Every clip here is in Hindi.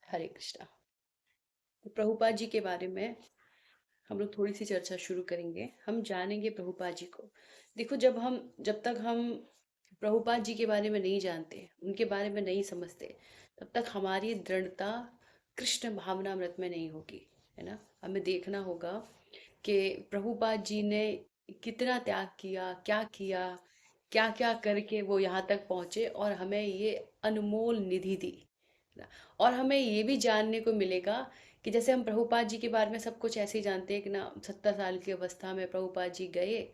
हरे कृष्णा। तो प्रभुपाद जी के बारे में हम लोग थोड़ी सी चर्चा शुरू करेंगे। हम जानेंगे प्रभुपाद जी को। देखो, जब तक हम प्रभुपाद जी के बारे में नहीं जानते, उनके बारे में नहीं समझते, तब तक हमारी दृढ़ता कृष्ण भावनामृत में नहीं होगी, है ना। हमें देखना होगा कि प्रभुपाद जी ने कितना त्याग किया, क्या क्या करके वो यहाँ तक पहुँचे और हमें ये अनमोल निधि दी ना। और हमें ये भी जानने को मिलेगा कि जैसे हम प्रभुपाद जी के बारे में सब कुछ ऐसे ही जानते हैं कि ना, 70 साल की अवस्था में प्रभुपाद जी गए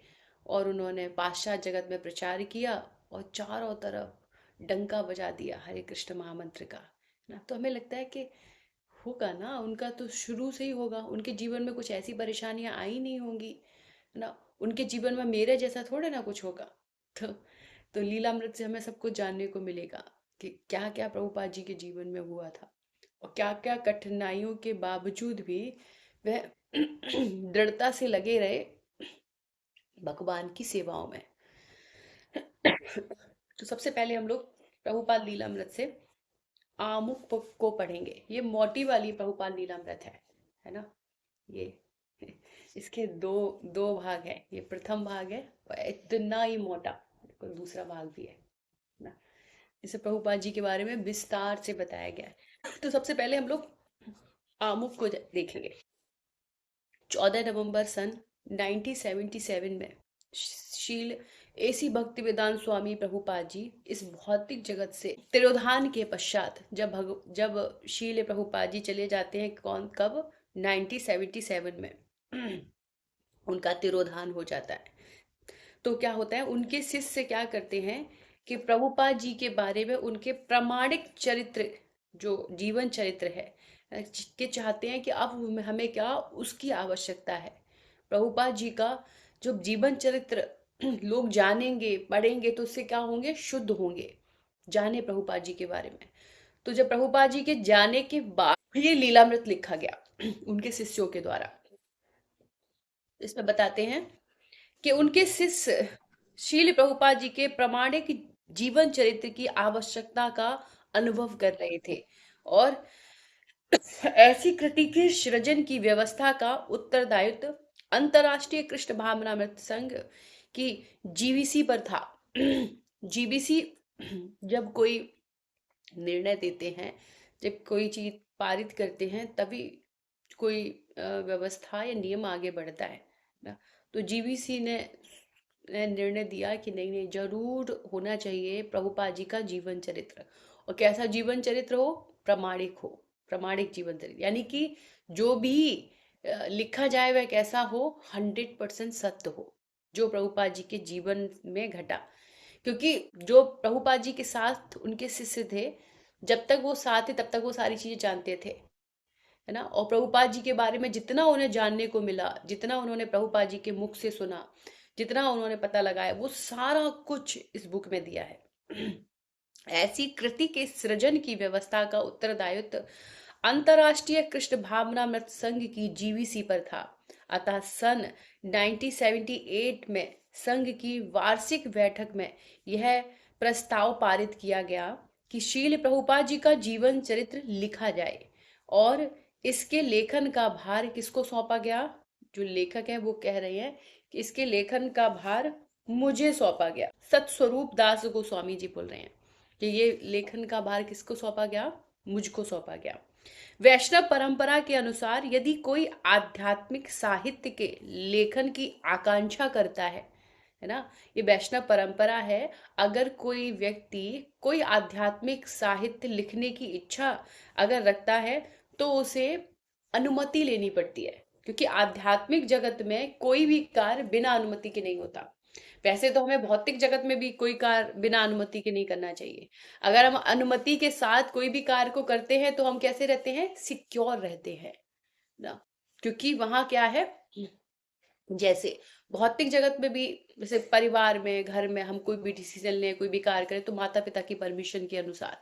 और उन्होंने पाश्चात्य जगत में प्रचार किया और चारों तरफ डंका बजा दिया हरे कृष्ण महामंत्र का, ना। तो हमें लगता है कि होगा ना, उनका तो शुरू से ही होगा, उनके जीवन में कुछ ऐसी परेशानियां आई नहीं होंगी ना। उनके जीवन में मेरे जैसा थोड़े ना कुछ होगा। तो तो लीलामृत से हमें सब कुछ जानने को मिलेगा कि क्या क्या प्रभुपाद जी के जीवन में हुआ था और क्या क्या कठिनाइयों के बावजूद भी वह दृढ़ता से लगे रहे भगवान की सेवाओं में। तो सबसे पहले हम लोग प्रभुपाद लीलामृत से आमुख को पढ़ेंगे। ये मोटी वाली प्रभुपाद लीलामृत है ना। ये इसके दो दो भाग है। ये प्रथम भाग है और इतना ही मोटा कोई दूसरा भाग भी है ना। इसे प्रभुपाद जी के बारे में विस्तार से बताया गया है। तो सबसे पहले हम लोग आमुख को देखेंगे। 14 नवंबर सन 1977 में शील एसी भक्तिवेदांत स्वामी प्रभुपाद जी इस भौतिक जगत से तिरोधान के पश्चात, जब शील प्रभुपाद जी चले जाते हैं, कौन कब, 1977 में उनका तिरोधान हो जाता है। तो क्या होता है, उनके शिष्य क्या करते हैं कि प्रभुपाद जी के बारे में उनके प्रामाणिक चरित्र, जो जीवन चरित्र है, के चाहते हैं कि अब हमें क्या उसकी आवश्यकता है। प्रभुपाद जी का जो जीवन चरित्र लोग जानेंगे, पढ़ेंगे, तो उससे क्या होंगे, शुद्ध होंगे। जाने प्रभुपाद जी के बारे में। तो जब प्रभुपाद जी के जाने के बाद ये लीलामृत लिखा गया उनके शिष्यों के द्वारा। इसमें बताते हैं कि उनके शिष्य शील प्रभुपाद जी के प्रामाणिक जीवन चरित्र की आवश्यकता का अनुभव कर रहे थे और ऐसी कृति के सृजन की व्यवस्था का उत्तरदायित्व अंतर्राष्ट्रीय कृष्ण भावनामृत संघ की जीवीसी पर था। जीबीसी जब कोई निर्णय देते हैं, जब कोई चीज पारित करते हैं, तभी कोई व्यवस्था या नियम आगे बढ़ता है ना। तो जीबीसी ने निर्णय दिया कि नहीं नहीं, जरूर होना चाहिए प्रभुपाद जी का जीवन चरित्र। और कैसा जीवन चरित्र हो, प्रामाणिक हो। प्रामाणिक जीवन चरित्र यानी कि जो भी लिखा जाए वह कैसा हो, 100% सत्य हो, जो प्रभुपाद जी के जीवन में घटा। क्योंकि जो प्रभुपाद जी के साथ उनके शिष्य थे, जब तक वो साथ थे तब तक वो सारी चीजें जानते थे, है ना। और प्रभुपाद जी के बारे में जितना उन्हें जानने को मिला, जितना उन्होंने प्रभुपाद जी के मुख से सुना, जितना उन्होंने पता लगाया, वो सारा कुछ इस बुक में दिया है। ऐसी कृति के सृजन की व्यवस्था का उत्तरदायित्व अंतर्राष्ट्रीय कृष्ण भावनामृत संघ की जीवीसी पर था। अतः सन 1978 में संघ की वार्षिक बैठक में यह प्रस्ताव पारित किया गया कि शील प्रभुपाद जी का जीवन चरित्र लिखा जाए और इसके लेखन का भार किसको सौंपा गया। जो लेखक है वो कह रहे हैं कि इसके लेखन का भार मुझे सौंपा गया। सतस्वरूप दास गोस्वामी जी बोल रहे हैं कि ये लेखन का भार किसको सौंपा गया, मुझको सौंपा गया। वैष्णव परंपरा के अनुसार यदि कोई आध्यात्मिक साहित्य के लेखन की आकांक्षा करता है ना, ये वैष्णव परंपरा है। अगर कोई व्यक्ति कोई आध्यात्मिक साहित्य लिखने की इच्छा अगर रखता है, तो उसे अनुमति लेनी पड़ती है। क्योंकि आध्यात्मिक जगत में कोई भी कार्य बिना अनुमति के नहीं होता। वैसे तो हमें भौतिक जगत में भी कोई कार्य बिना अनुमति के नहीं करना चाहिए। अगर हम अनुमति के साथ कोई भी कार्य को करते हैं तो हम कैसे रहते हैं, सिक्योर रहते हैं ना। क्योंकि वहां क्या है, जैसे भौतिक जगत में भी, जैसे परिवार में, घर में हम कोई भी डिसीजन लें, कोई भी कार्य करें, तो माता पिता की परमिशन के अनुसार।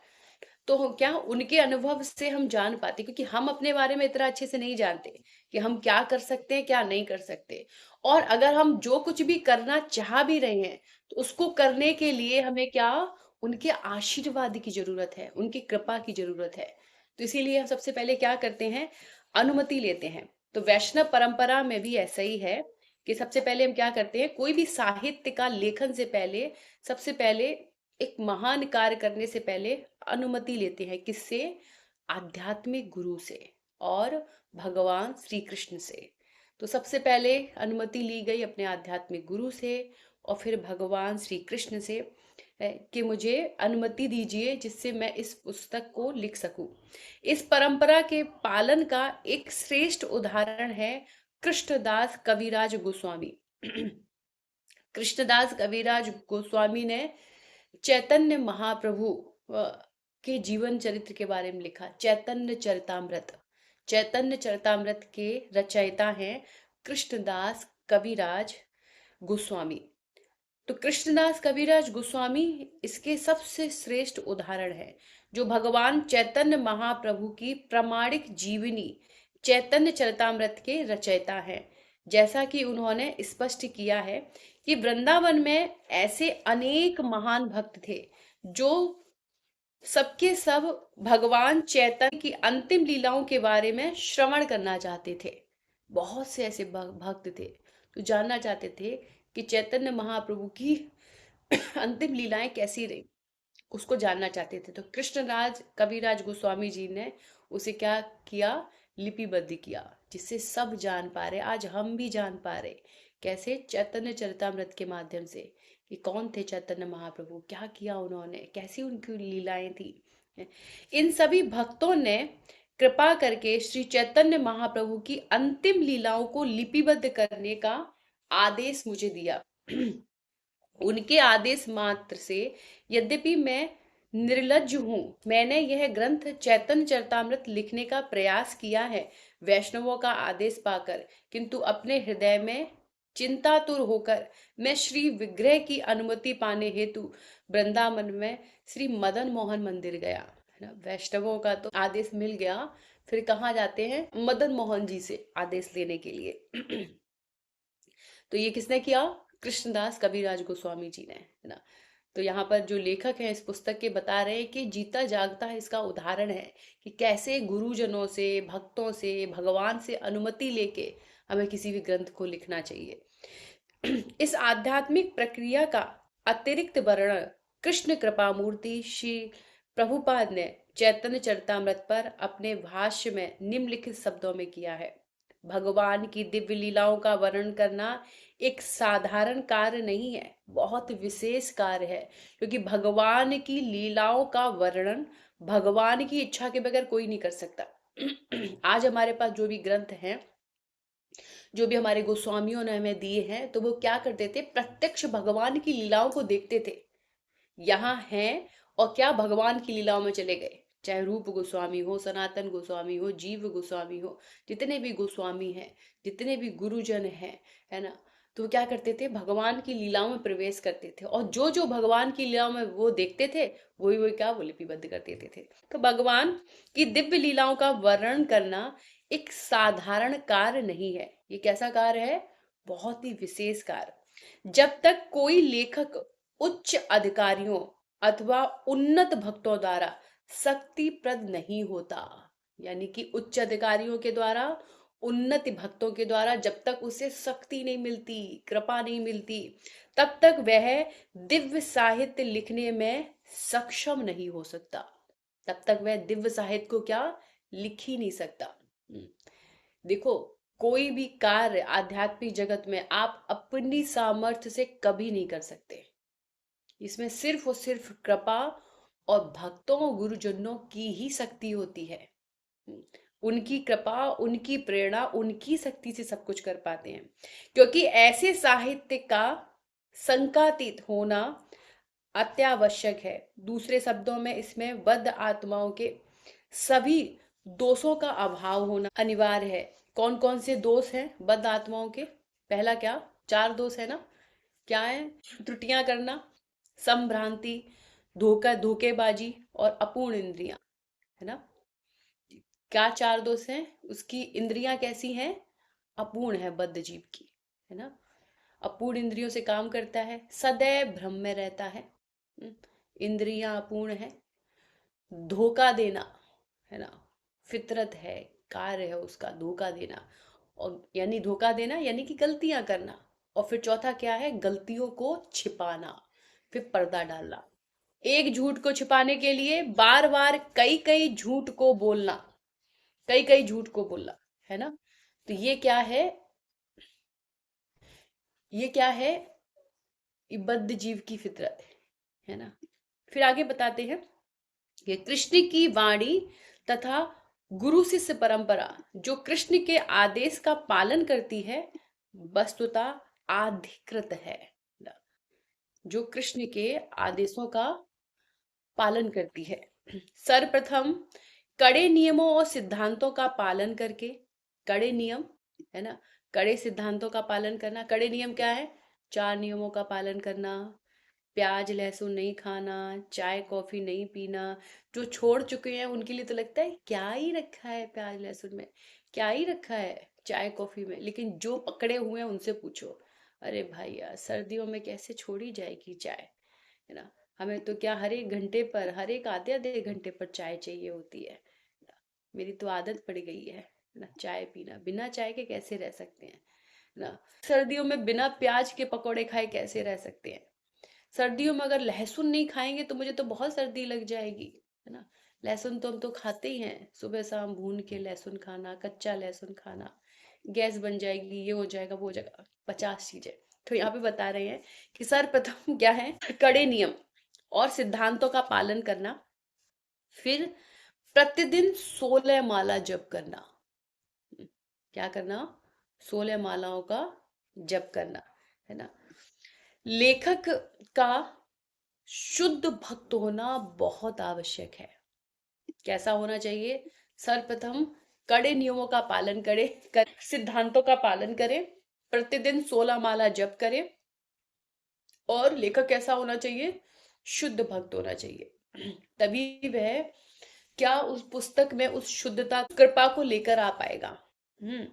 तो क्या उनके अनुभव से हम जान पाते, क्योंकि हम अपने बारे में इतना अच्छे से नहीं जानते कि हम क्या कर सकते हैं, क्या नहीं कर सकते। और अगर हम जो कुछ भी करना चाह भी रहे हैं, तो उसको करने के लिए हमें क्या, उनके आशीर्वाद की जरूरत है, उनकी कृपा की जरूरत है तो इसीलिए हम सबसे पहले क्या करते हैं, अनुमति लेते हैं। तो वैष्णव परंपरा में भी ऐसा ही है कि सबसे पहले हम क्या करते हैं, कोई भी साहित्य का लेखन से पहले सबसे पहले एक महान कार्य करने से पहले अनुमति लेते हैं। किससे? आध्यात्मिक गुरु से और भगवान श्री कृष्ण से। तो सबसे पहले अनुमति ली गई अपने आध्यात्मिक गुरु से और फिर भगवान श्री कृष्ण से कि मुझे अनुमति दीजिए जिससे मैं इस पुस्तक को लिख सकूं। इस परंपरा के पालन का एक श्रेष्ठ उदाहरण है कृष्णदास कविराज गोस्वामी। कृष्णदास कविराज गोस्वामी ने चैतन्य महाप्रभु के जीवन चरित्र के बारे में लिखा, चैतन्य चरितामृत। चैतन्य चरितामृत के रचयिता हैं कृष्णदास कविराज गोस्वामी। तो कृष्णदास कविराज गोस्वामी इसके सबसे श्रेष्ठ उदाहरण है, जो भगवान चैतन्य महाप्रभु की प्रामाणिक जीवनी चैतन्य चरितामृत के रचयिता हैं। जैसा कि उन्होंने स्पष्ट किया है कि वृंदावन में ऐसे अनेक महान भक्त थे जो सबके सब भगवान चैतन्य की अंतिम लीलाओं के बारे में श्रवण करना चाहते थे। बहुत से ऐसे भक्त थे तो जानना चाहते थे कि चैतन्य महाप्रभु की अंतिम लीलाएं कैसी रही, उसको जानना चाहते थे। तो कृष्णराज कविराज गोस्वामी जी ने उसे क्या किया, लिपिबद्ध किया, जिससे सब जान पा रहे। आज हम भी जान पा रहे कैसे, चैतन्य चरितामृत के माध्यम से कि कौन थे चैतन्य महाप्रभु, क्या किया उन्होंने, कैसी उनकी लीलाएं थी। इन सभी भक्तों ने कृपा करके श्री चैतन्य महाप्रभु की अंतिम लीलाओं को लिपिबद्ध करने का आदेश मुझे दिया। उनके आदेश मात्र से, यद्यपि मैं निर्लज्ज हूं, मैंने यह ग्रंथ चैतन्य चरितामृत लिखने का प्रयास किया है वैष्णवों का आदेश पाकर, किंतु अपने हृदय में चिंतातुर होकर मैं श्री विग्रह की अनुमति पाने हेतु वृंदावन में श्री मदन मोहन मंदिर गया। है ना, वैष्णवों का तो आदेश मिल गया, फिर कहाँ जाते हैं, मदन मोहन जी से आदेश लेने के लिए। तो ये किसने किया, कृष्णदास कविराज गोस्वामी जी ने, है ना। तो यहाँ पर जो लेखक हैं इस पुस्तक के बता रहे हैं कि जीता जागता है इसका उदाहरण है कि कैसे गुरुजनों से, भक्तों से, भगवान से अनुमति लेके हमें किसी भी ग्रंथ को लिखना चाहिए। इस आध्यात्मिक प्रक्रिया का अतिरिक्त वर्णन कृष्ण कृपा मूर्ति श्री प्रभुपाद ने चैतन्य चरितामृत पर अपने भाष्य में निम्नलिखित शब्दों में किया है। भगवान की दिव्य लीलाओं का वर्णन करना एक साधारण कार्य नहीं है, बहुत विशेष कार्य है, क्योंकि भगवान की लीलाओं का वर्णन भगवान की इच्छा के बगैर कोई नहीं कर सकता। आज हमारे पास जो भी ग्रंथ हैं, जो भी हमारे गोस्वामियों ने हमें दिए हैं, तो वो क्या करते थे, प्रत्यक्ष भगवान की लीलाओं को देखते थे। यहाँ हैं और क्या भगवान की लीलाओं में चले गए, चाहे रूप गोस्वामी हो, सनातन गोस्वामी हो, जीव गोस्वामी हो, जितने भी गोस्वामी हैं, जितने भी गुरुजन हैं, है ना, तो क्या करते थे, भगवान की लीलाओं में प्रवेश करते थे और जो जो भगवान की लीलाओं में वो देखते थे वही वही क्या, वो लिपिबद्ध कर देते थे। तो भगवान की दिव्य लीलाओं का वर्णन करना एक साधारण कार्य नहीं है, ये कैसा कार्य है, बहुत ही विशेष कार्य। जब तक कोई लेखक उच्च अधिकारियों अथवा उन्नत भक्तों द्वारा शक्तिप्रद नहीं होता, यानी कि उच्च अधिकारियों के द्वारा, उन्नत भक्तों के द्वारा जब तक उसे शक्ति नहीं मिलती, कृपा नहीं मिलती, तब तक वह दिव्य साहित्य लिखने में सक्षम नहीं हो सकता। तब तक वह दिव्य साहित्य को क्या, लिख ही नहीं सकता। देखो, कोई भी कार्य आध्यात्मिक जगत में आप अपनी सामर्थ्य से कभी नहीं कर सकते। इसमें सिर्फ और सिर्फ कृपा और भक्तों, गुरुजनों की ही शक्ति होती है। उनकी कृपा, उनकी प्रेरणा, उनकी शक्ति से सब कुछ कर पाते हैं, क्योंकि ऐसे साहित्य का शंकातीत होना अत्यावश्यक है। दूसरे शब्दों में इसमें बद्ध आत्माओं के सभी दोषों का अभाव होना अनिवार्य है। कौन कौन से दोष हैं बद्ध आत्माओं के, पहला क्या, 4 दोष है ना, क्या है, त्रुटियां करना, संभ्रांति, धोखेबाजी और अपूर्ण इंद्रियां, है ना। क्या 4 दोष हैं, उसकी इंद्रियां कैसी हैं, अपूर्ण है बद्ध जीव की, है ना। अपूर्ण इंद्रियों से काम करता है, सदैव भ्रम में रहता है, इंद्रियां अपूर्ण है, धोखा देना, है ना, फितरत है, कार्य है उसका धोखा देना, और यानी धोखा देना यानी कि गलतियां करना। और फिर चौथा क्या है, गलतियों को छिपाना, फिर पर्दा डालना। एक झूठ को छिपाने के लिए बार बार कई कई झूठ को बोलना, कई कई झूठ को बोलना, है ना। तो ये क्या है, ये बद्ध जीव की फितरत है ना। फिर आगे बताते हैं कि कृष्ण की वाणी तथा गुरु शिष्य परंपरा जो कृष्ण के आदेश का पालन करती है, वस्तुतः अधिकृत है। जो कृष्ण के आदेशों का पालन करती है, सर्वप्रथम कड़े नियमों और सिद्धांतों का पालन करके, कड़े नियम, है ना, कड़े सिद्धांतों का पालन करना। कड़े नियम क्या है, 4 नियमों का पालन करना, प्याज लहसुन नहीं खाना, चाय कॉफी नहीं पीना। जो छोड़ चुके हैं उनके लिए तो लगता है क्या ही रखा है प्याज लहसुन में, क्या ही रखा है चाय कॉफी में, लेकिन जो पकड़े हुए हैं उनसे पूछो, अरे भाई यार सर्दियों में कैसे छोड़ी जाएगी चाय, है ना। हमें तो क्या हर एक घंटे पर, हर एक आधे आधे घंटे पर चाय चाहिए होती है। मेरी तो आदत पड़ गई है ना चाय पीना, बिना चाय के कैसे रह सकते हैं ना। सर्दियों में बिना प्याज के पकौड़े खाए कैसे रह सकते हैं। सर्दियों में अगर लहसुन नहीं खाएंगे तो मुझे तो बहुत सर्दी लग जाएगी, है ना। लहसुन तो हम तो खाते ही हैं, सुबह शाम भून के लहसुन खाना, कच्चा लहसुन खाना, गैस बन जाएगी, ये हो जाएगा वो हो जाएगा, 50 चीजें। तो यहाँ पे बता रहे हैं कि सर्वप्रथम क्या है, कड़े नियम और सिद्धांतों का पालन करना। फिर प्रतिदिन 16 माला जप करना। क्या करना, 16 मालाओं का जप करना, है ना। लेखक का शुद्ध भक्त होना बहुत आवश्यक है। कैसा होना चाहिए, सर्वप्रथम कड़े नियमों का पालन करे, सिद्धांतों का पालन करें, प्रतिदिन 16 माला जप करें, और लेखक कैसा होना चाहिए, शुद्ध भक्त होना चाहिए। तभी वह क्या उस पुस्तक में उस शुद्धता कृपा को लेकर आ पाएगा। हम्म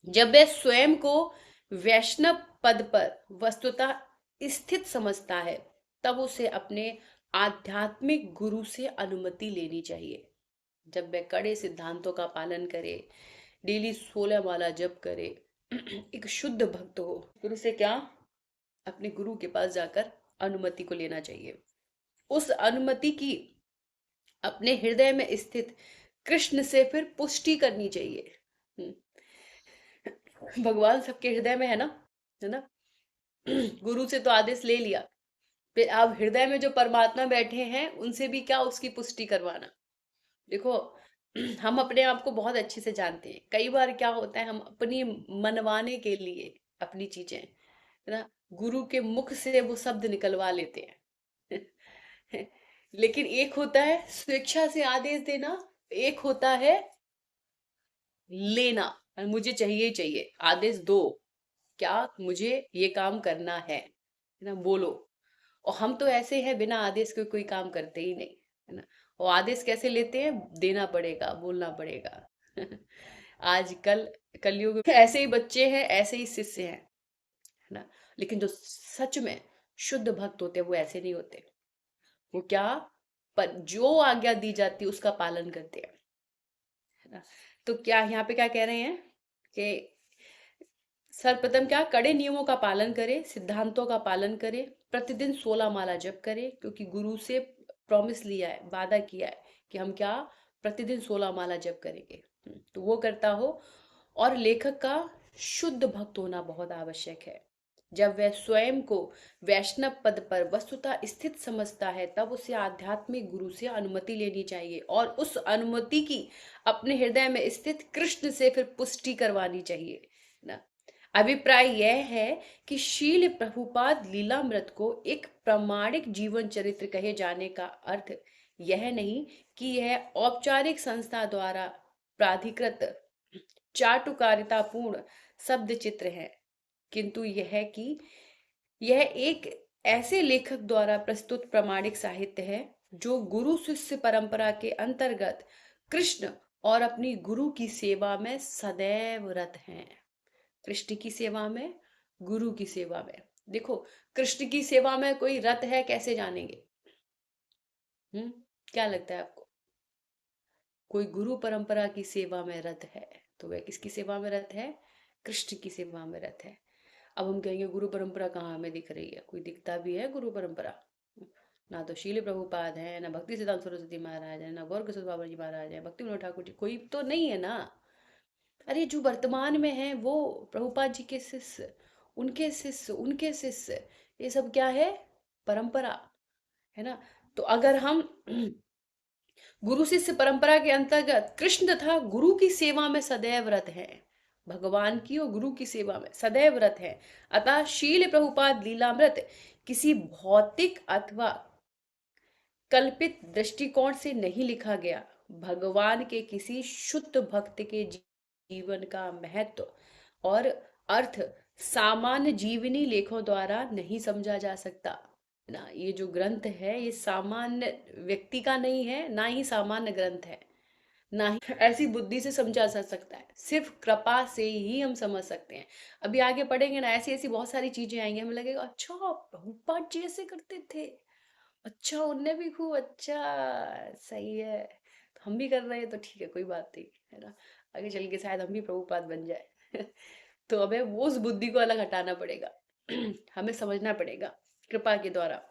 जब वह स्वयं को वैष्णव पद पर वस्तुतः स्थित समझता है, तब उसे अपने आध्यात्मिक गुरु से अनुमति लेनी चाहिए। जब वह कड़े सिद्धांतों का पालन करे, डेली 16 माला जप करे, एक शुद्ध भक्त हो, गुरु से क्या, अपने गुरु के पास जाकर अनुमति को लेना चाहिए। उस अनुमति की अपने हृदय में स्थित कृष्ण से फिर पुष्टि करनी चाहिए। भगवान सबके हृदय में है ना। गुरु से तो आदेश ले लिया, फिर आप हृदय में जो परमात्मा बैठे हैं उनसे भी क्या उसकी पुष्टि करवाना। देखो, हम अपने आप को बहुत अच्छे से जानते हैं, कई बार क्या होता है हम अपनी मनवाने के लिए अपनी चीजें, है ना, गुरु के मुख से वो शब्द निकलवा लेते हैं। लेकिन एक होता है स्वेच्छा से आदेश देना, एक होता है लेना, मुझे चाहिए ही चाहिए, आदेश दो, क्या मुझे ये काम करना है ना, बोलो। और हम तो ऐसे हैं बिना आदेश के कोई काम करते ही नहीं, है ना। और आदेश कैसे लेते हैं, देना पड़ेगा, बोलना पड़ेगा। आजकल कलयुग में ऐसे ही बच्चे हैं, ऐसे ही शिष्य हैं, है ना। लेकिन जो सच में शुद्ध भक्त होते हैं वो ऐसे नहीं होते। वो क्या, पर जो आज्ञा दी जाती है उसका पालन करते हैं, है ना। तो क्या यहाँ पे क्या कह रहे हैं कि सर्वप्रथम क्या, कड़े नियमों का पालन करे, सिद्धांतों का पालन करे, प्रतिदिन 16 माला जप करे, क्योंकि गुरु से प्रॉमिस लिया है, वादा किया है कि हम क्या, प्रतिदिन 16 माला जप करेंगे। तो वो करता हो। और लेखक का शुद्ध भक्त होना बहुत आवश्यक है। जब वह स्वयं को वैष्णव पद पर वस्तुतः स्थित समझता है, तब उसे आध्यात्मिक गुरु से अनुमति लेनी चाहिए, और उस अनुमति की अपने हृदय में स्थित कृष्ण से फिर पुष्टि करवानी चाहिए ना। अभिप्राय यह है कि शील प्रभुपाद लीलामृत को एक प्रामाणिक जीवन चरित्र कहे जाने का अर्थ यह नहीं कि यह औपचारिक संस्था द्वारा प्राधिकृत चाटुकारितापूर्ण शब्द चित्र है, किंतु यह है कि यह एक ऐसे लेखक द्वारा प्रस्तुत प्रामाणिक साहित्य है जो गुरु शिष्य परंपरा के अंतर्गत कृष्ण और अपनी गुरु की सेवा में सदैव रत हैं। कृष्ण की सेवा में, गुरु की सेवा में। देखो, कृष्ण की सेवा में कोई रत है कैसे जानेंगे, हम्म क्या लगता है आपको, कोई गुरु परंपरा की सेवा में रत है, तो वह किसकी सेवा में रत है? कृष्ण की सेवा में रत है। अब हम कहेंगे गुरु परंपरा कहाँ हमें दिख रही है? कोई दिखता भी है गुरु परंपरा? ना तो शील प्रभुपाद है, ना भक्ति सिद्धांत सरस्वती महाराज है, ना गौर किशोर बाबा जी महाराज है, भक्ति विनोद ठाकुर जी, कोई तो नहीं है ना। अरे जो वर्तमान में है वो प्रभुपाद जी के शिष्य, उनके शिष्य, उनके शिष्य, ये सब क्या है? परंपरा है ना। तो अगर हम गुरु शिष्य परंपरा के अंतर्गत कृष्ण तथा गुरु की सेवा में सदैव रत हैं, भगवान की और गुरु की सेवा में सदैव रत हैं, अतः शील प्रभुपाद लीलामृत किसी भौतिक अथवा कल्पित दृष्टिकोण से नहीं लिखा गया। भगवान के किसी शुद्ध भक्त के जीवन का महत्व और अर्थ सामान्य जीवनी लेखों द्वारा नहीं समझा जा सकता ना। ये जो ग्रंथ है ये सामान्य व्यक्ति का नहीं है, ना ही सामान्य ग्रंथ है, ना ही ऐसी बुद्धि से समझा जा सकता है। सिर्फ कृपा से ही हम समझ सकते हैं। अभी आगे पढ़ेंगे ना, ऐसी ऐसी बहुत सारी चीजें आएंगी, हमें लगेगा अच्छा प्रभुपाद जी ऐसे करते थे, अच्छा उनने भी खूब, अच्छा सही है, तो हम भी कर रहे हैं तो ठीक है, कोई बात नहीं, है ना। आगे चल के शायद हम भी प्रभुपाद बन जाए तो हमें वो उस बुद्धि को अलग हटाना पड़ेगा हमें समझना पड़ेगा कृपा के द्वारा।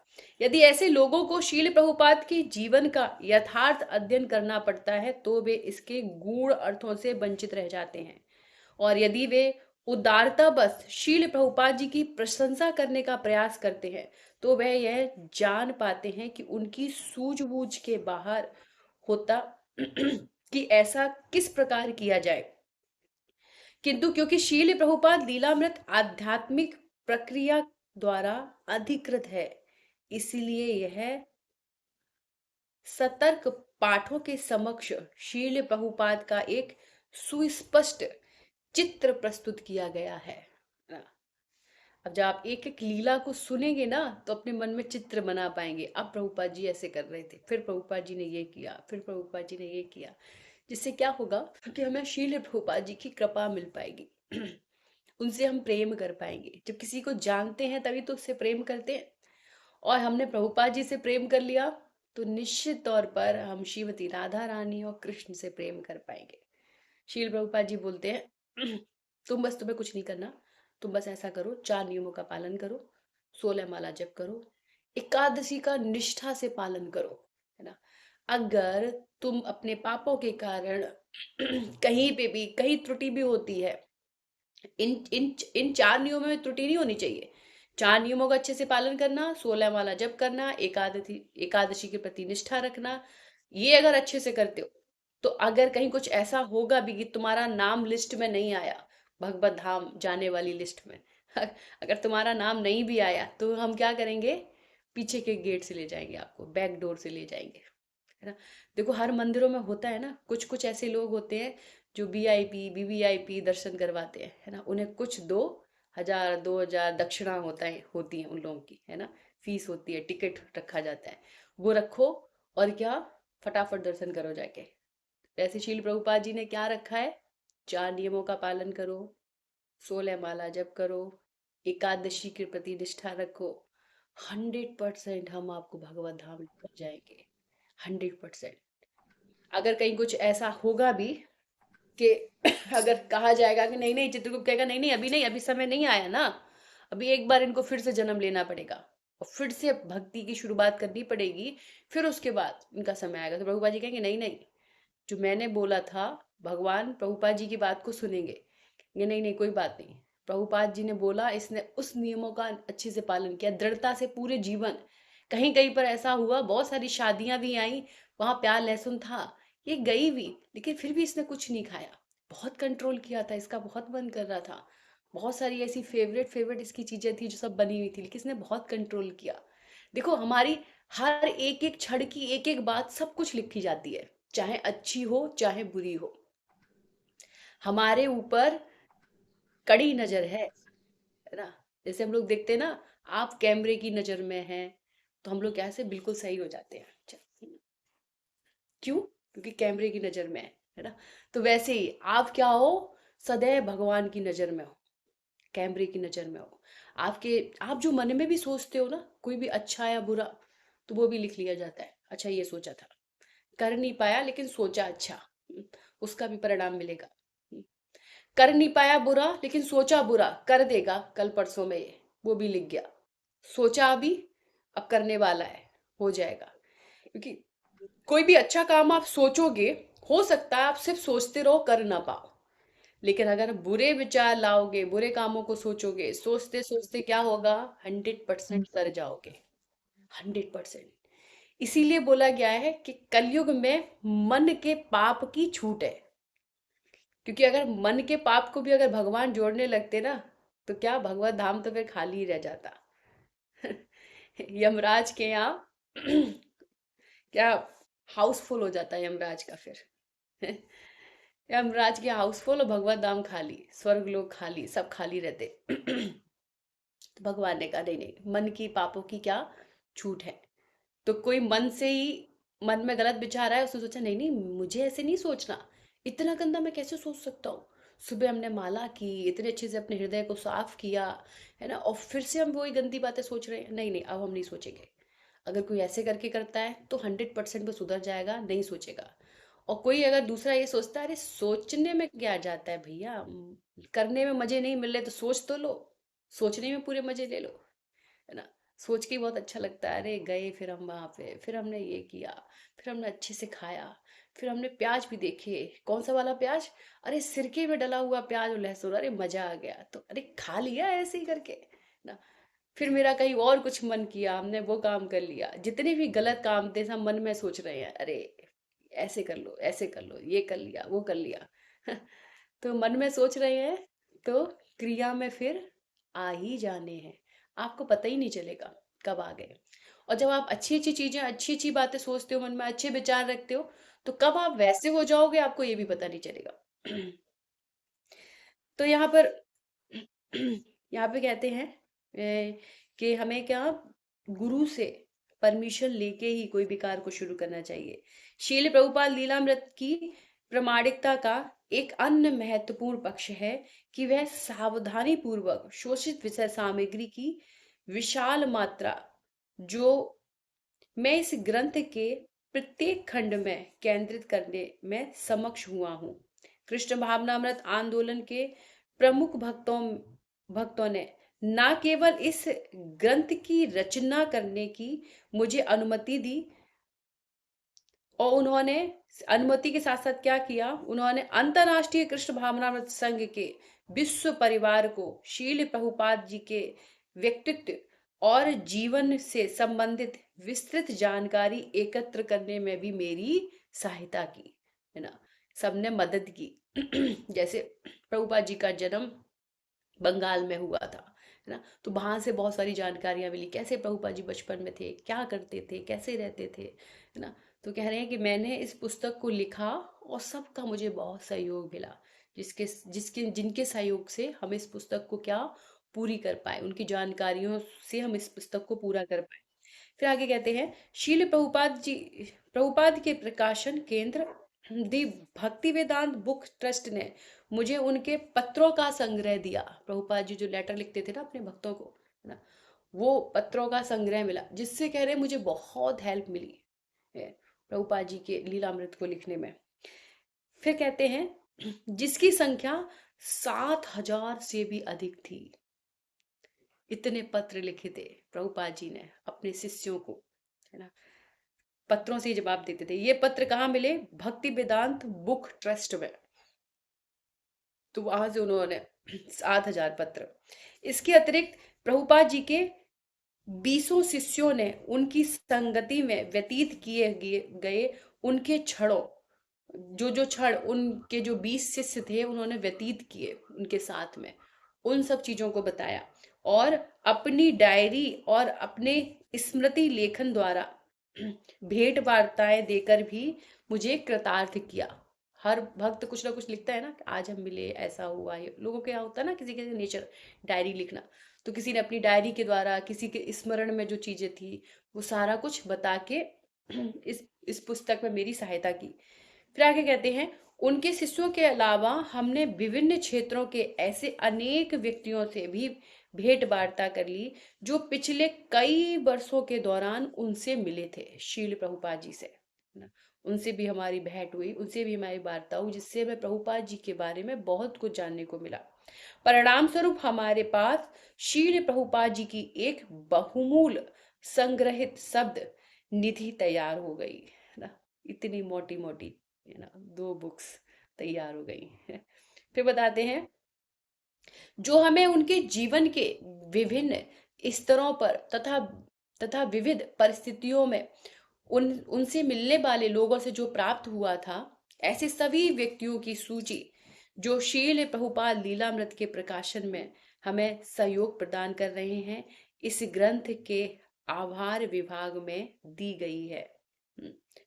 यदि ऐसे लोगों को शील प्रभुपाद के जीवन का यथार्थ अध्ययन करना पड़ता है तो वे इसके गूढ़ अर्थों से वंचित रह जाते हैं, और यदि वे उदारता बस शील प्रभुपाद जी की प्रशंसा करने का प्रयास करते हैं तो वह यह जान पाते हैं कि उनकी सूझबूझ के बाहर होता कि ऐसा किस प्रकार किया जाए। किंतु क्योंकि शील प्रभुपाद लीलामृत आध्यात्मिक प्रक्रिया द्वारा अधिकृत है, इसलिए यह सतर्क पाठों के समक्ष शील प्रभुपाद का एक सुस्पष्ट चित्र प्रस्तुत किया गया है ना। अब जब आप एक एक लीला को सुनेंगे ना तो अपने मन में चित्र बना पाएंगे, अब प्रभुपाद जी ऐसे कर रहे थे, फिर प्रभुपाद जी ने ये किया, फिर प्रभुपाद जी ने ये किया, जिससे क्या होगा कि हमें शील प्रभुपाद जी की कृपा मिल पाएगी उनसे हम प्रेम कर पाएंगे। जब किसी को जानते हैं तभी तो उससे प्रेम करते हैं, और हमने प्रभुपाद जी से प्रेम कर लिया तो निश्चित तौर पर हम श्रीमती राधा रानी और कृष्ण से प्रेम कर पाएंगे। शील प्रभुपाद जी बोलते हैं तुम्हें कुछ नहीं करना, तुम बस ऐसा करो, 4 नियमों का पालन करो, 16 माला जप करो, एकादशी का निष्ठा से पालन करो, है ना। अगर तुम अपने पापों के कारण कहीं पे भी कहीं त्रुटि भी होती है, इन इन इन 4 नियमों में त्रुटि नहीं होनी चाहिए। 4 नियमों का अच्छे से पालन करना, 16 माला जप करना, एकादशी एकादशी के प्रति निष्ठा रखना, ये अगर अच्छे से करते हो तो अगर कहीं कुछ ऐसा होगा भी कि तुम्हारा नाम लिस्ट में नहीं आया, भगवत धाम जाने वाली लिस्ट में अगर तुम्हारा नाम नहीं भी आया तो हम क्या करेंगे? पीछे के गेट से ले जाएंगे, आपको बैक डोर से ले जाएंगे, है ना। देखो हर मंदिरों में होता है ना, कुछ कुछ ऐसे लोग होते हैं जो वीआईपी वीवीआईपी दर्शन करवाते हैं, है ना। उन्हें कुछ 2,000 2,000 दक्षिणा होती है उन लोगों की, है ना। फीस होती है, टिकट रखा जाता है, वो रखो और क्या, फटाफट दर्शन करो जाके। वैसे शील प्रभुपाद जी ने क्या रखा है? 4 नियमों का पालन करो, 16 माला जप करो, एकादशी के प्रति निष्ठा रखो, 100% हम आपको भगवत धाम लेकर जाएंगे, 100%। अगर कहीं कुछ ऐसा होगा भी कि अगर कहा जाएगा कि नहीं नहीं, चित्रगुप्त कहेगा नहीं नहीं अभी नहीं, अभी समय नहीं आया ना, अभी एक बार इनको फिर से जन्म लेना पड़ेगा और फिर से भक्ति की शुरुआत करनी पड़ेगी, फिर उसके बाद इनका समय आएगा, तो प्रभुपाद जी कहेंगे नहीं नहीं, जो मैंने बोला था, भगवान प्रभुपाद जी की बात को सुनेंगे। ये नहीं नहीं कोई बात नहीं, प्रभुपाद जी ने बोला, इसने उस नियमों का अच्छे से पालन किया, दृढ़ता से पूरे जीवन। कहीं कहीं पर ऐसा हुआ, बहुत सारी शादियां भी आई, वहां प्याज लहसुन था, ये गई भी, लेकिन फिर भी इसने कुछ नहीं खाया, बहुत कंट्रोल किया था, इसका बहुत मन कर रहा था, बहुत सारी ऐसी फेवरेट फेवरेट इसकी चीजें थी जो सब बनी हुई थी, लेकिन इसने बहुत कंट्रोल किया। देखो हमारी हर एक एक क्षण की एक एक बात सब कुछ लिखी जाती है, चाहे अच्छी हो चाहे बुरी हो, हमारे ऊपर कड़ी नजर है ना। जैसे हम लोग देखते हैं ना, आप कैमरे की नजर में हैं तो हम लोग कैसे बिल्कुल सही हो जाते हैं, क्यों? क्योंकि कैमरे की नजर में है ना। तो वैसे ही आप क्या हो, सदैव भगवान की नजर में हो, कैमरे की नजर में हो। आपके आप जो मन में भी सोचते हो ना, कोई भी अच्छा या बुरा, तो वो भी लिख लिया जाता है, अच्छा ये सोचा था, कर नहीं पाया लेकिन सोचा अच्छा, उसका भी परिणाम मिलेगा। कर नहीं पाया बुरा, लेकिन सोचा बुरा, कर देगा कल परसों में ये, वो भी लिख गया। सोचा अभी, अब करने वाला है, हो जाएगा। क्योंकि कोई भी अच्छा काम आप सोचोगे, हो सकता है आप सिर्फ सोचते रहो, कर ना पाओ। लेकिन अगर बुरे विचार लाओगे, बुरे कामों को सोचोगे, सोचते सोचते क्या होगा, 100% कर जाओगे। 100%। इसीलिए बोला गया है कि कलयुग में मन के पाप की छूट है। क्योंकि अगर मन के पाप को भी अगर भगवान जोड़ने लगते ना, तो क्या भगवत धाम तो फिर खाली ही रह जाता। यमराज के यहाँ क्या हाउसफुल हो जाता है यमराज का फिर। यमराज के हाउसफुल और भगवत धाम खाली, स्वर्ग लोग खाली, सब खाली रहते। तो भगवान ने कहा नहीं नहीं, मन की पापों की क्या छूट है। तो कोई मन से ही, मन में गलत विचार आया, उसने सोचा नहीं नहीं, मुझे ऐसे नहीं सोचना, इतना गंदा मैं कैसे सोच सकता हूँ। सुबह हमने माला की, इतने अच्छे से अपने हृदय को साफ किया, है ना, और फिर से हम वही गंदी बातें सोच रहे हैं। नहीं नहीं, अब हम नहीं सोचेंगे। अगर कोई ऐसे करके करता है तो 100% वो सुधर जाएगा, नहीं सोचेगा। और कोई अगर दूसरा ये सोचता है, अरे सोचने में क्या जाता है भैया, करने में मजे नहीं मिल रहे तो सोच तो लो, सोचने में पूरे मजे ले लो, है ना। सोच के ही बहुत अच्छा लगता है, अरे गए फिर हम वहां पे, फिर हमने ये किया, फिर हमने अच्छे से खाया, फिर हमने प्याज भी देखे, कौन सा वाला प्याज, अरे सिरके में डला हुआ प्याज और लहसुन, अरे मजा आ गया, तो अरे खा लिया ऐसे ही करके ना। फिर मेरा कहीं और कुछ मन किया, हमने वो काम कर लिया। जितने भी गलत काम थे सब मन में सोच रहे हैं, अरे ऐसे कर लो, ऐसे कर लो, ये कर लिया, वो कर लिया। तो मन में सोच रहे हैं, तो क्रिया में फिर आ ही जाने हैं, आपको पता ही नहीं चलेगा कब आ गए। और जब आप अच्छी अच्छी चीजें, अच्छी अच्छी बातें सोचते हो, मन में अच्छे विचार रखते हो, तो कब आप वैसे हो जाओगे आपको ये भी पता नहीं चलेगा। तो यहाँ पर यहाँ पे कहते हैं कि हमें क्या, गुरु से परमिशन लेके ही कोई भी कार्य को शुरू करना चाहिए। शील प्रभुपाद लीलामृत की प्रामाणिकता का एक अन्य महत्वपूर्ण पक्ष है कि वह सावधानी पूर्वक शोषित विषय सामग्री की विशाल मात्रा, जो मैं इस ग्रंथ के प्रत्येक खंड में केंद्रित करने में समक्ष हुआ हूँ। कृष्ण भावनामृत आंदोलन के प्रमुख भक्तों ने न केवल इस ग्रंथ की रचना करने की मुझे अनुमति दी, और उन्होंने अनुमति के साथ साथ क्या किया, उन्होंने अंतरराष्ट्रीय कृष्ण भावनामृत संघ के विश्व परिवार को शील प्रभुपाद जी के व्यक्तित्व और जीवन से संबंधित विस्तृत जानकारी एकत्र करने में भी मेरी सहायता की, है ना। सबने मदद की। जैसे प्रभुपाद जी का जन्म बंगाल में हुआ था, है ना, तो वहां से बहुत सारी जानकारियां मिली, कैसे प्रभुपाद जी बचपन में थे, क्या करते थे, कैसे रहते थे, है ना। तो कह रहे हैं कि मैंने इस पुस्तक को लिखा और सबका मुझे बहुत सहयोग मिला, जिसके जिसके जिनके सहयोग से हम इस पुस्तक को क्या पूरी कर पाए, उनकी जानकारियों से हम इस पुस्तक को पूरा कर पाए। फिर आगे कहते हैं, शील प्रभुपाद के प्रकाशन केंद्र दी भक्ति वेदांत बुक ट्रस्ट ने मुझे उनके पत्रों का संग्रह दिया। प्रभुपाद जी जो लेटर लिखते थे ना अपने भक्तों को, है ना, वो पत्रों का संग्रह मिला, जिससे कह रहे हैं मुझे बहुत हेल्प मिली है प्रभुपाद जी के लीलामृत को लिखने में। फिर कहते हैं, जिसकी संख्या 7,000 से भी अधिक थी। इतने पत्र लिखे थे प्रभुपाद जी ने अपने शिष्यों को, है ना, पत्रों से ही जवाब देते थे। ये पत्र कहाँ मिले, भक्ति वेदांत बुक ट्रस्ट में, तो वहां से उन्होंने 7,000 पत्र। इसके अतिरिक्त प्रभुपाद जी के 20 शिष्यों ने उनकी संगति में व्यतीत किए गए उनके क्षणों, जो जो क्षण उनके जो 20 शिष्य थे उन्होंने व्यतीत किए उनके साथ में, उन सब चीजों को बताया। और अपनी डायरी और अपने स्मृति लेखन द्वारा भेंट वार्ताएं देकर भी मुझे कृतार्थ किया। हर भक्त कुछ ना कुछ लिखता है ना कि आज हम मिले, ऐसा हुआ, ये लोगों के यहाँ होता है ना, किसी के नेचर डायरी लिखना। तो किसी ने अपनी डायरी के द्वारा किसी के स्मरण में जो चीजें थी वो सारा कुछ बता के इस पुस्तक में मेरी सहायता की। फिर आगे कहते हैं, उनके शिष्यों के अलावा हमने विभिन्न क्षेत्रों के ऐसे अनेक व्यक्तियों से भी भेंट वार्ता कर ली, जो पिछले कई वर्षों के दौरान उनसे मिले थे, शील प्रभुपाद जी से, है ना। उनसे भी हमारी भेंट हुई, उनसे भी हमारी वार्ता हुई, जिससे हमें प्रभुपाद जी के बारे में बहुत कुछ जानने को मिला। परिणाम स्वरूप हमारे पास शील प्रभुपाद जी की एक बहुमूल्य संग्रहित शब्द निधि तैयार हो गई, है ना। इतनी मोटी मोटी, है ना, 2 बुक्स तैयार हो गई। फिर बताते हैं, जो हमें उनके जीवन के विभिन्न स्तरों पर तथा विविध परिस्थितियों में उनसे मिलने वाले लोगों से जो प्राप्त हुआ था, ऐसे सभी व्यक्तियों की सूची जो शील प्रभुपाद लीलामृत के प्रकाशन में हमें सहयोग प्रदान कर रहे हैं, इस ग्रंथ के आभार विभाग में दी गई है।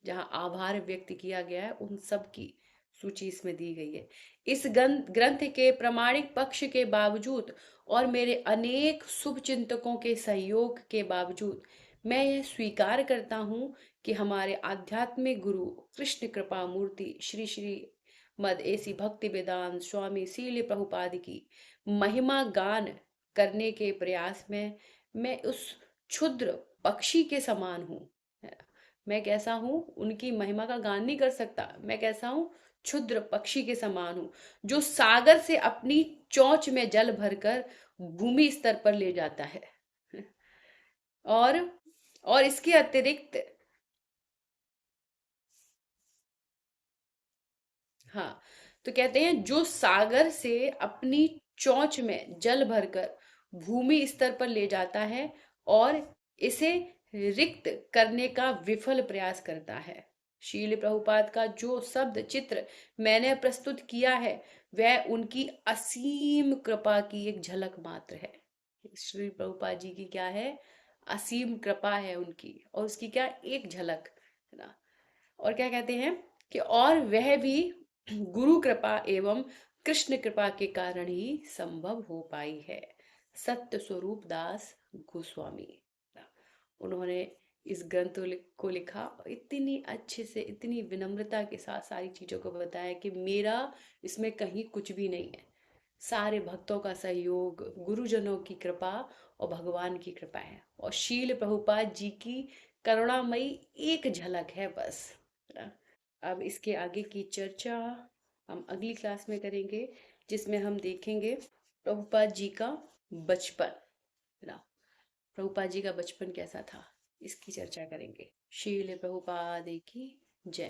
जहाँ आभार व्यक्त किया गया है, उन सब की सूची इसमें दी गई है। इस ग्रंथ के प्रामाणिक पक्ष के बावजूद और मेरे अनेक शुभ चिंतकों के सहयोग के बावजूद मैं यह स्वीकार करता हूँ कि हमारे आध्यात्मिक गुरु कृष्ण कृपा मूर्ति श्री श्री मद एसी भक्ति वेदांत स्वामी सील प्रभुपाद की महिमा गान करने के प्रयास में मैं उस क्षुद्र पक्षी के समान हूँ। मैं कैसा हूँ? उनकी महिमा का गान नहीं कर सकता। मैं कैसा हूँ? क्षुद्र पक्षी के समान हूँ, जो सागर से अपनी चोंच में जल भरकर भूमि स्तर पर ले जाता है। और इसके अतिरिक्त, हाँ, तो कहते हैं जो सागर से अपनी चोंच में जल भरकर भूमि स्तर पर ले जाता है और इसे रिक्त करने का विफल प्रयास करता है। शील प्रभुपाद का जो शब्द चित्र मैंने प्रस्तुत किया है, वह उनकी असीम कृपा की एक झलक मात्र है। श्री प्रभुपाद जी की क्या है? असीम कृपा है उनकी, और उसकी क्या, एक झलक, है ना। और क्या कहते हैं कि और वह भी गुरु कृपा एवं कृष्ण कृपा के कारण ही संभव हो पाई है। सत्य स्वरूप दास गोस्वामी, उन्होंने इस ग्रंथ को लिखा, इतनी अच्छे से, इतनी विनम्रता के साथ सारी चीजों को बताया कि मेरा इसमें कहीं कुछ भी नहीं है। सारे भक्तों का सहयोग, गुरुजनों की कृपा और भगवान की कृपा है, और शील प्रभुपाद जी की करुणामयी एक झलक है बस। अब इसके आगे की चर्चा हम अगली क्लास में करेंगे, जिसमें हम देखेंगे प्रभुपाद जी का बचपन, है ना। प्रभुपाद जी का बचपन कैसा था, इसकी चर्चा करेंगे। शील प्रभुपाद की जय।